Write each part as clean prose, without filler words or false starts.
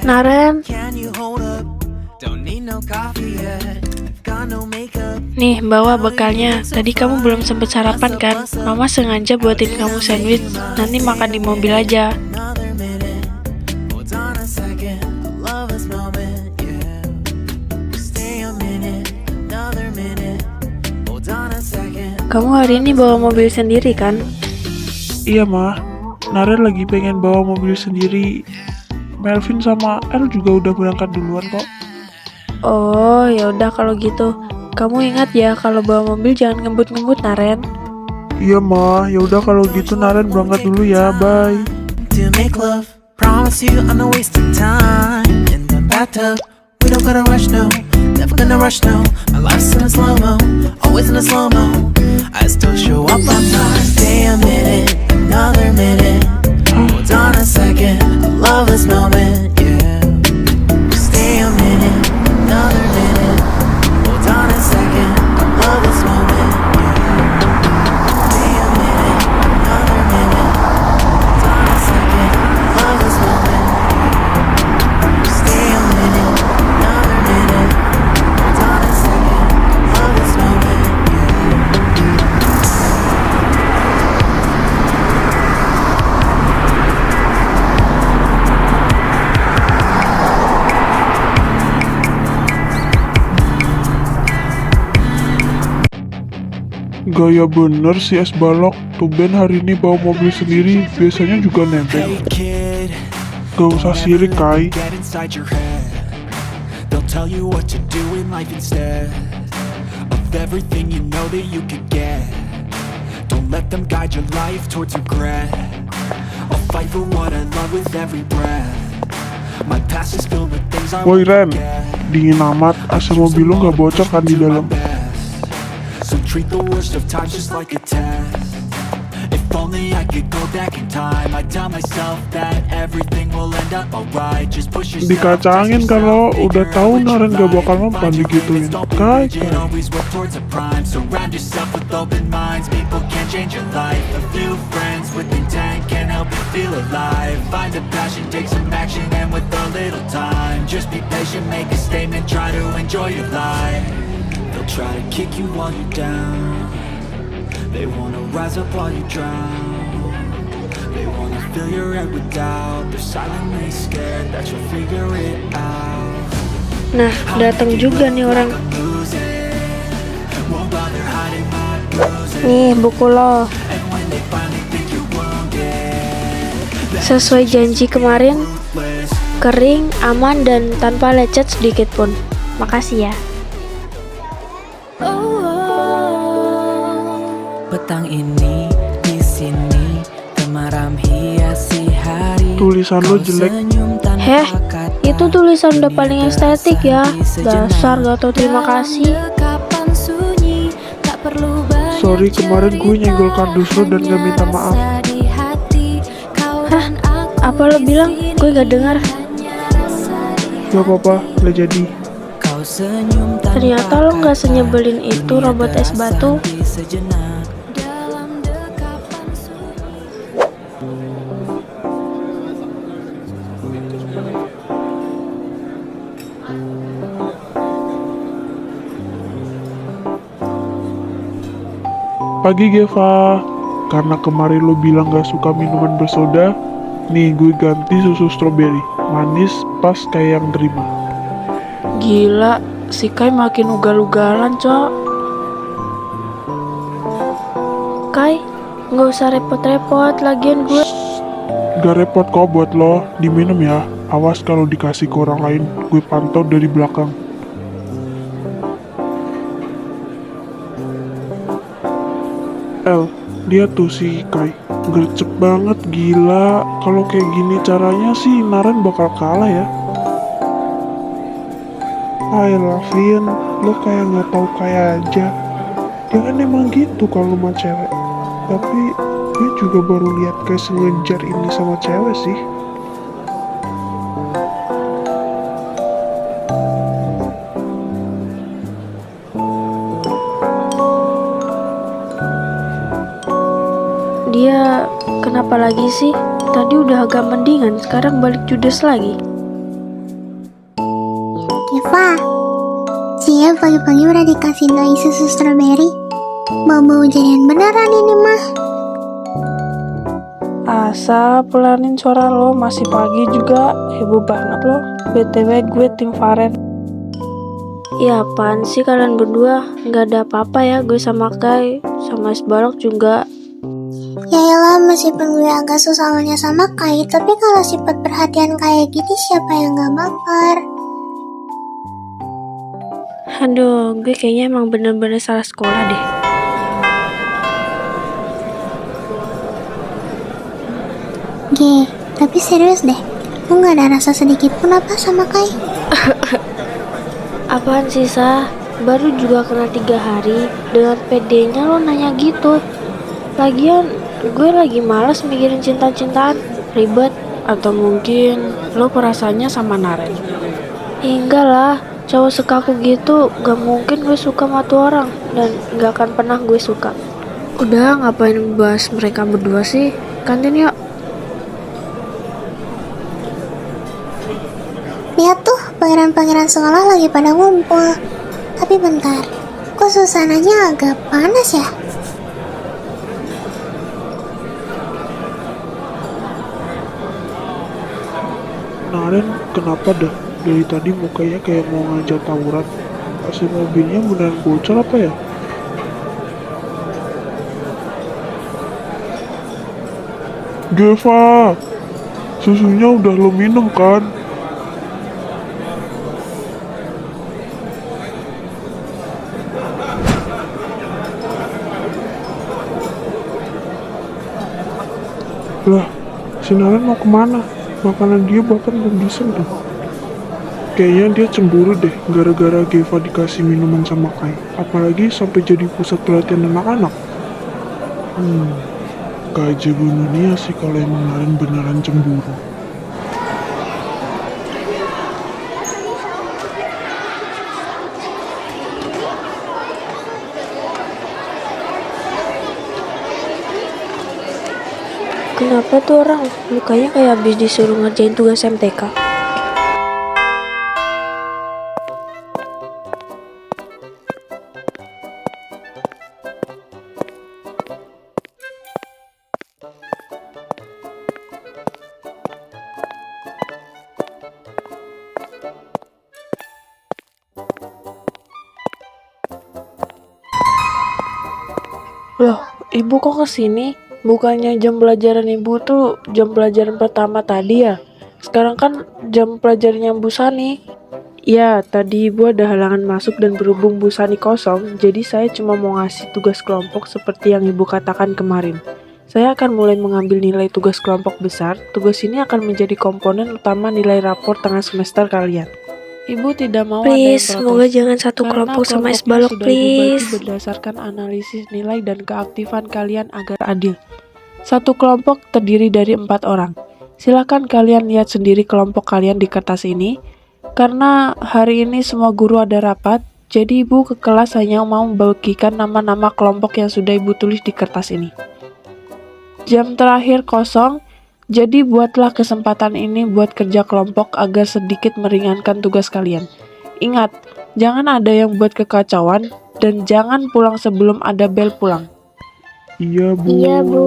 Naren, nih bawa bekalnya. Tadi kamu belum sempat sarapan kan? Mama sengaja buatin kamu sandwich. Nanti makan di mobil aja. Kamu hari ini bawa mobil sendiri kan? Iya mah, Naren lagi pengen bawa mobil sendiri. Melvin sama El juga udah berangkat duluan kok. Oh, ya udah kalau gitu. Kamu ingat ya kalau bawa mobil jangan ngebut-ngebut, Naren. Iya mah, ya udah kalau gitu Naren berangkat dulu ya, bye. To make love, promise you I'm not wasting time in the bathtub. We don't gotta rush, no, never gonna rush, no. My life's in a slow-mo, always in a slow-mo. I still show up on time. Stay a minute, another minute. Hold on a second, I love this moment, yeah. Stay a minute, another minute. Hold on a second, I love this moment, yeah. Stay a minute, another minute. Hold on a second, I love this moment. Stay a minute, another minute. Hold on a second, I love this moment, yeah. Gaya bener si es balok. Tumben hari ini bawa mobil sendiri, biasanya juga nebeng. Hey kid, Gak usah sirik Kai. get inside your head. They'll tell you what to do in life instead of everything you know that you could get. Don't let them guide your life towards regret. I'll fight for what I love with every breath. My past is filled with things I Woi won't Ren, forget. dingin amat, AC mobil lu gak bocor kan di dalam? So treat the worst of times just like a test. If only I could go back in time, I'd tell myself that everything will end up alright. Just push yourself. Dikacangin kalau udah tahu Naren gak bakal mempan digituin. Kai, Kai. Always work towards a prime. Surround yourself with open minds. People can change your life. A few friends with intent can help you feel alive. Find a passion, take some action, and with a little time, just be patient, make a statement, try to enjoy your life. They'll try to kick you while you're down. They wanna rise up while you drown. They wanna fill your head with doubt. They're silently scared that you'll figure it out. Nah, datang juga nih orang. Lose it, won't bother hiding my bruises. Nih, buku lo. And when they finally think you're wounded, Sesuai janji kemarin, ruthless. kering, aman, dan tanpa lecet sedikit pun. Makasih ya. Petang ini di sini temaram hiasi hari. Tulisan lo jelek. Heh, itu tulisan udah paling estetik ya. Dasar gak tau terima kasih. Sorry kemarin gue nyenggol kardus lo dan gak minta maaf. Hah? Apa lo bilang? Gue gak dengar. Gak apa-apa, gak jadi. Ternyata lo gak senyebelin itu robot es batu. Pagi Geva, karena kemarin lo bilang gak suka minuman bersoda, nih gue ganti susu stroberi, manis pas kayak yang terima. Gila, si Kai makin ugal-ugalan, cok. Kai, nggak usah repot-repot, lagian gue. Gak repot kok buat lo, diminum ya. Awas kalau dikasih ke orang lain, gue pantau dari belakang. El, lihat tuh si Kai, gercep banget, gila. Kalau kayak gini caranya sih Naren bakal kalah ya. Hai Lavin, lo kayak nggak tahu kayak aja. Dia kan emang gitu kalau sama cewek. Tapi gue juga baru lihat kayak sengejar ini sama cewek sih. Dia kenapa lagi sih? Tadi udah agak mendingan, sekarang balik judes lagi. Eva, siap pagi-pagi udah dikasih doi susu strawberry. Mau jadian beneran ini mah. Asa, pelanin suara lo, masih pagi juga, heboh banget lo. BTW gue tim Faren. Ya apaan sih kalian berdua? Nggak ada apa-apa ya, gue sama Kai, sama es balok juga. Ya elah, meskipun gue agak susahnya sama Kai, tapi kalau sifat perhatian kayak gini siapa yang gak baper? Aduh, gue kayaknya emang bener-bener salah sekolah deh. Tapi serius deh, lu gak ada rasa sedikit pun apa sama Kai? Apaan sih, Sah? Baru juga kena 3 hari, dengan pedenya lo nanya gitu. Lagian, gue lagi malas mikirin cinta-cintaan, ribet. Atau mungkin lo perasaannya sama Naren? Enggak lah, cowok sekaku gitu gak mungkin gue suka sama tuh orang. Dan gak akan pernah gue suka. Udah, ngapain bahas mereka berdua sih? Kantin yuk. Lihat tuh, pangeran-pangeran sekolah lagi pada ngumpul. Tapi bentar, kok suasananya agak panas ya? Naren, kenapa dah? Dari tadi mukanya kayak mau ngajak tawuran. AC mobilnya beneran bocor apa ya? Geva, susunya udah lo minum kan? Lah, si Naren mau kemana? Makanan dia bahkan belum disentuh. Kayaknya dia cemburu deh gara-gara Geva dikasih minuman sama Kai. Apalagi sampai jadi pusat perhatian anak-anak. Gak aja bunuh dia sih kalau emang Naren beneran cemburu. Kenapa tuh orang? Mukanya kayak habis disuruh ngerjain tugas MTK. Loh, ibu kok kesini? Bukannya jam pelajaran ibu tuh jam pelajaran pertama tadi ya? Sekarang kan jam pelajarannya Bu Sani. Ya, tadi ibu ada halangan masuk dan berhubung Bu Sani kosong, jadi saya cuma mau ngasih tugas kelompok seperti yang ibu katakan kemarin. Saya akan mulai mengambil nilai tugas kelompok besar. Tugas ini akan menjadi komponen utama nilai rapor tengah semester kalian. Ibu tidak mau ada yang Please, protes. semoga jangan satu Karena kelompok sama es kelompoknya balok, sudah dibagi please. berdasarkan analisis nilai dan keaktifan kalian agar adil. Satu kelompok terdiri dari 4 orang. Silakan kalian lihat sendiri kelompok kalian di kertas ini. Karena hari ini semua guru ada rapat, jadi ibu ke kelas hanya mau membagikan nama-nama kelompok yang sudah ibu tulis di kertas ini. Jam terakhir kosong, jadi buatlah kesempatan ini buat kerja kelompok agar sedikit meringankan tugas kalian. Ingat, jangan ada yang buat kekacauan dan jangan pulang sebelum ada bel pulang. Iya, Bu. Iya, Bu.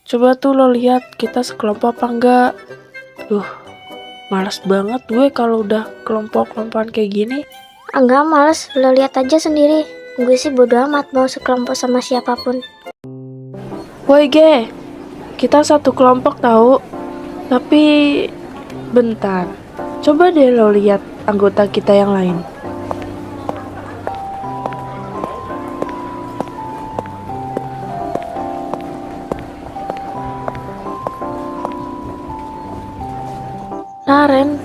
Coba tuh lo lihat kita sekelompok apa enggak. Malas banget gue kalau udah kelompok-kelompokan kayak gini. Enggak, males. Lo lihat aja sendiri. Gue sih bodo amat mau sekelompok sama siapapun. Woi Ge, kita satu kelompok tahu. Tapi bentar, coba deh lo lihat anggota kita yang lain. Naren,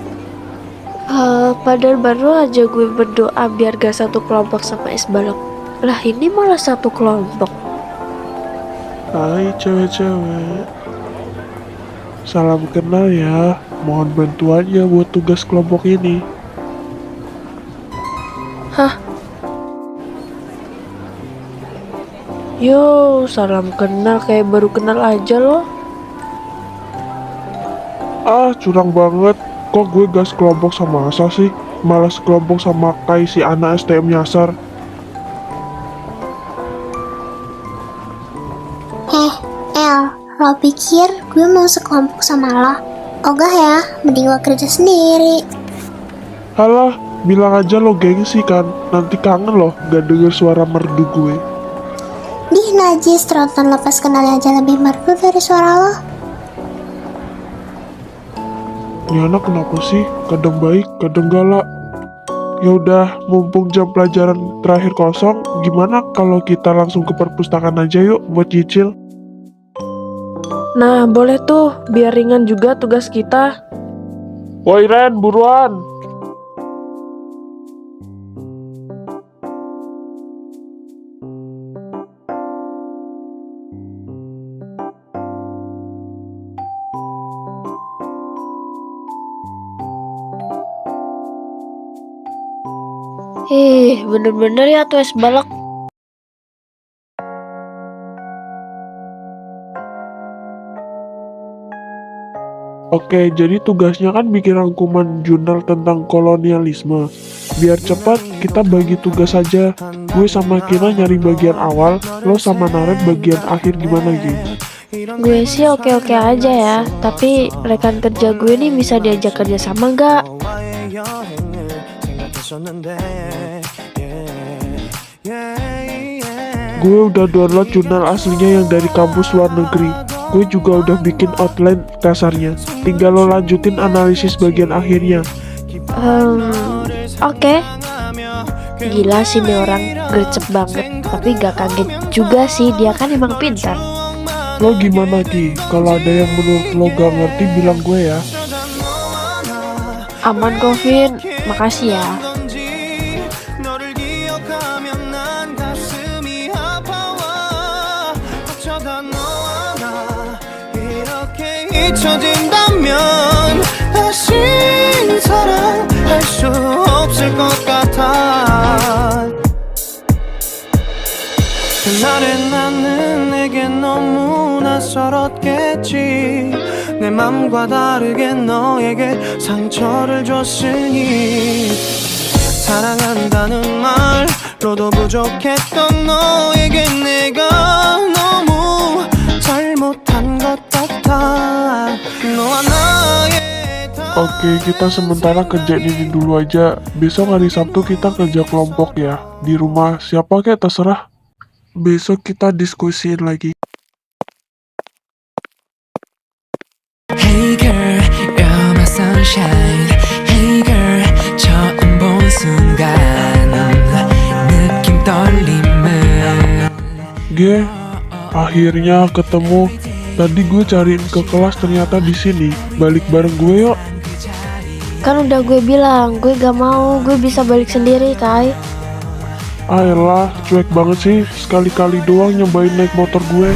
padahal baru aja gue berdoa biar gak satu kelompok sama es balok. Lah ini malah satu kelompok. Hai cewek-cewek. Salam kenal ya. Mohon bantuannya buat tugas kelompok ini. Hah? Yo, salam kenal kayak baru kenal aja loh. Ah, curang banget. Kok gue gas kelompok sama Asa sih? Malah sekelompok sama Kai si anak STM nyasar. El, lo pikir gue mau sekelompok sama lo? Ogah ya, mending lo kerja sendiri. Halah, bilang aja lo gengsi kan. Nanti kangen loh gak denger suara merdu gue. Dih najis, tronton lepas kenalnya aja lebih merdu dari suara lo. Ini anak kenapa sih? Kadang baik, kadang galak. Yaudah, mumpung jam pelajaran terakhir kosong, gimana kalau kita langsung ke perpustakaan aja yuk buat nyicil? Nah, boleh tuh, biar ringan juga tugas kita. Woi Ren, buruan! Bener-bener ya tuh es balok. Oke, jadi tugasnya kan bikin rangkuman jurnal tentang kolonialisme. Biar cepat, kita bagi tugas aja. Gue sama Kina nyari bagian awal, lo sama Naret bagian akhir gimana Gi? Gue sih oke-oke aja ya, tapi rekan kerja gue nih bisa diajak kerja sama nggak? Gue udah download jurnal aslinya yang dari kampus luar negeri. Gue juga udah bikin outline dasarnya. Tinggal lo lanjutin analisis bagian akhirnya. Oke. Gila sih nih orang, gercep banget. Tapi gak kaget juga sih, dia kan emang pintar. Lo gimana Ki? Kalau ada yang menurut lo gak ngerti bilang gue ya. Aman kok, Vin. Makasih ya. 잊혀진다면 다시 사랑할 수 없을 것 같아. 그날의 나는 내게 너무 낯설었겠지. 내 맘과 다르게 너에게 상처를 줬으니 사랑한다는 말로도 부족했던 너에게 내가 너무 잘못한 것 같아. 너와 나의 Oke, kita sementara kerja ini dulu aja. Besok hari Sabtu kita kerja kelompok ya. Di rumah siapa kayak terserah. Besok kita diskusiin lagi. Hey girl, you're my sunshine. Hey girl, 처음 본 순간 느낌 떨림은 Akhirnya ketemu. Tadi gue cariin ke kelas ternyata di sini. Balik bareng gue yuk. Kan udah gue bilang, gue gak mau, gue bisa balik sendiri, Kai. Ayolah, cuek banget sih. Sekali-kali doang nyobain naik motor gue.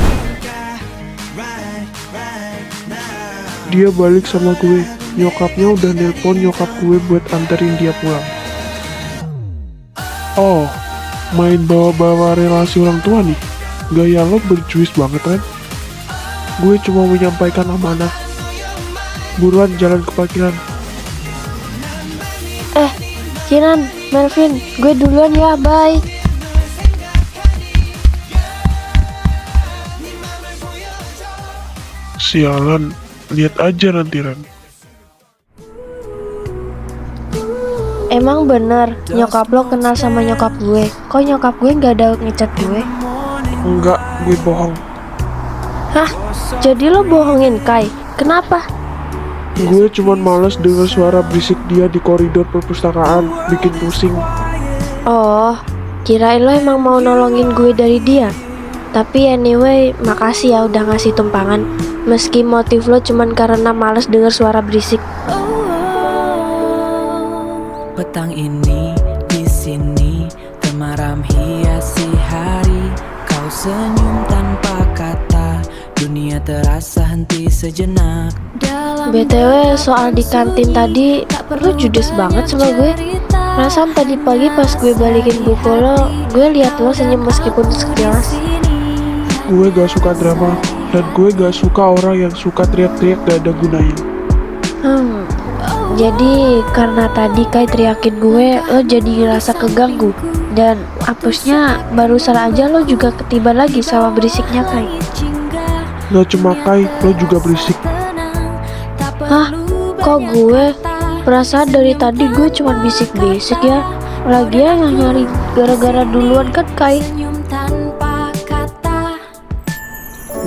Dia balik sama gue. Nyokapnya udah nelpon nyokap gue buat anterin dia pulang. Oh, main bawa-bawa relasi orang tua nih. Gaya lo berjuis banget kan? Gue cuma menyampaikan amanah. Buruan jalan ke parkiran. Kinan, Melvin, gue duluan ya, bye. Sialan, lihat aja nanti Ren. Emang bener, nyokap lo kenal sama nyokap gue. Kok nyokap gue gak ada ngechat gue? Enggak, gue bohong. Hah? Jadi lo bohongin, Kai? Kenapa? Gue cuman males denger suara berisik dia di koridor perpustakaan, bikin pusing. Oh, kirain lo emang mau nolongin gue dari dia. Tapi anyway, makasih ya udah ngasih tumpangan. Meski motif lo cuman karena males denger suara berisik. petang ini di sini temaram hiasi hari. Kau senyum tanpa kata, dunia terasa henti sejenak. BTW soal di kantin tadi, lo judes banget sama gue. Perasaan tadi pagi pas gue balikin buku lo, gue liat lo senyum meskipun sekilas. Gue gak suka drama, dan gue gak suka orang yang suka teriak-teriak gak ada gunanya. Jadi karena tadi Kai teriakin gue, lo jadi ngerasa keganggu. Dan hapusnya barusan aja lo juga ketiban lagi sama berisiknya Kai. Gak cuma Kai, lo juga berisik. Hah? Kok gue? Perasaan dari tadi gue cuma bisik-bisik ya. Lagian yang nyari gara-gara duluan kan Kai.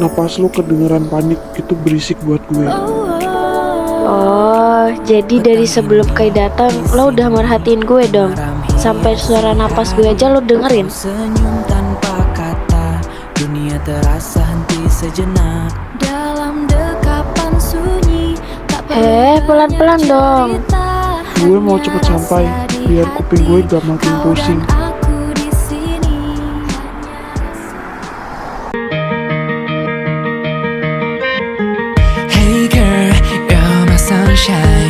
Napas lo kedengeran panik, itu berisik buat gue. Oh, jadi dari sebelum Kai datang lo udah merhatiin gue dong. Sampai suara napas gue aja lo dengerin. Senyum tanpa kata, dunia terasa henti sejenak. Dalam dekapan sunyi, tak Pelan-pelan dong. Gue mau cepet sampai, biar kuping gue gak makin pusing. aku di sini. Hey girl, you're my sunshine.